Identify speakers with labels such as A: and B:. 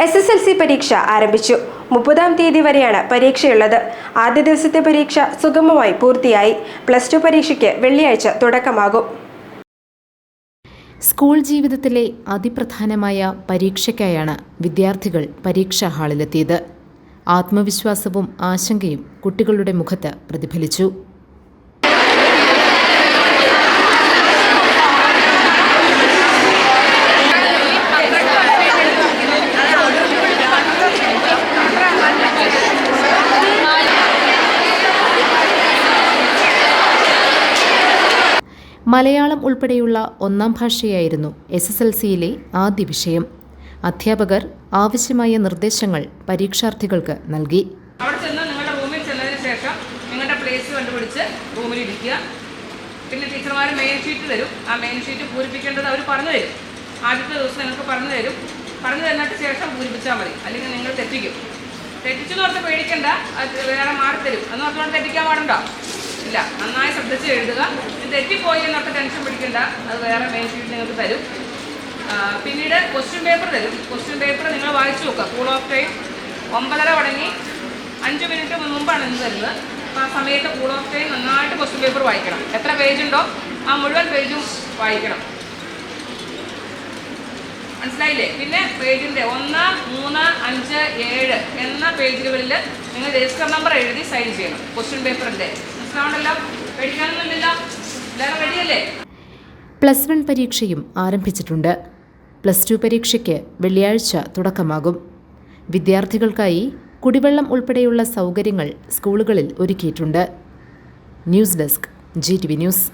A: SSLC പരീക്ഷ ആരംഭിച്ചു. 30-ാം തീയതി വരെയാണ് പരീക്ഷയുള്ളത്. ആദ്യ ദിവസത്തെ പരീക്ഷ സുഗമമായി പൂർത്തിയായി. +2 പരീക്ഷയ്ക്ക് വെള്ളിയാഴ്ച തുടക്കമാകും.
B: സ്കൂൾ ജീവിതത്തിലെ അതിപ്രധാനമായ പരീക്ഷയ്ക്കായാണ് വിദ്യാർത്ഥികൾ പരീക്ഷാ ഹാളിലെത്തിയത്. ആത്മവിശ്വാസവും ആശങ്കയും കുട്ടികളുടെ മുഖത്ത് പ്രതിഫലിച്ചു. മലയാളം ഉൾപ്പെടെയുള്ള ഒന്നാം ഭാഷയായിരുന്നു SSLCയിലെ ആദ്യ വിഷയം. അധ്യാപകർ ആവശ്യമായ നിർദ്ദേശങ്ങൾ പരീക്ഷാർത്ഥികൾക്ക് നൽകി.
C: അവിടെ ചെന്ന് നിങ്ങളുടെ റൂമിൽ ചെന്നതിന് ശേഷം നിങ്ങളുടെ പ്ലേസ് കണ്ടുപിടിച്ച് റൂമിൽ ഇരിക്കുക. പിന്നെ ടീച്ചർമാർ മെയിൻ ഷീറ്റ് തരും. ആ മെയിൻ ഷീറ്റ് പൂരിപ്പിക്കേണ്ടത് അവർ പറഞ്ഞു തരും. ആദ്യത്തെ ദിവസം നിങ്ങൾക്ക് പറഞ്ഞു തരും. പറഞ്ഞു തന്നിട്ട് ശേഷം പൂരിപ്പിച്ചാൽ മതി, അല്ലെങ്കിൽ നിങ്ങൾ തെറ്റിക്കും. തെറ്റിച്ചെന്ന് പറഞ്ഞ് പേടിക്കണ്ട, അത് വേറെ മാറിത്തരും. എന്ന് പറഞ്ഞുകൊണ്ട് തെറ്റിക്കാൻ പാടുണ്ടോ? ഇല്ല. നന്നായി ശ്രദ്ധിച്ച് എഴുതുക. തെറ്റിപ്പോയി എന്നൊക്കെ ടെൻഷൻ പിടിക്കണ്ട, അത് വേറെ മെയിൻ ഷീറ്റ് നിങ്ങൾക്ക് തരും. പിന്നീട് ക്വസ്റ്റ്യൻ പേപ്പർ തരും. ക്വസ്റ്റ്യൻ പേപ്പർ നിങ്ങൾ വായിച്ചു നോക്കുക. കൂൾ ഓഫ് ടൈം 9:30 തുടങ്ങി 5 മിനിറ്റ് മുമ്പാണ് ഇന്ന് തരുന്നത്. അപ്പോൾ ആ സമയത്ത് കൂൾ ഓഫ് ടൈം നന്നായിട്ട് ക്വസ്റ്റ്യൻ പേപ്പർ വായിക്കണം. എത്ര പേജുണ്ടോ ആ മുഴുവൻ പേജും വായിക്കണം. മനസ്സിലായില്ലേ? പിന്നെ പേജിൻ്റെ 1, 3, 5, 7 എന്ന പേജുകളിൽ നിങ്ങൾ രജിസ്റ്റർ നമ്പർ എഴുതി സൈൻ ചെയ്യണം. ക്വസ്റ്റ്യൻ പേപ്പറിൻ്റെ മനസ്സിലാവണ്ടല്ലോ, പേടിക്കാനൊന്നുമില്ലല്ലോ. എല്ലാവരും റെഡിയല്ലേ?
B: +1 പരീക്ഷയും ആരംഭിച്ചിട്ടുണ്ട്. +2 പരീക്ഷയ്ക്ക് വെള്ളിയാഴ്ച തുടക്കമാകും. വിദ്യാർത്ഥികൾക്കായി കുടിവെള്ളം ഉൾപ്പെടെയുള്ള സൗകര്യങ്ങൾ സ്കൂളുകളിൽ ഒരുക്കിയിട്ടുണ്ട്. News desk GTV news.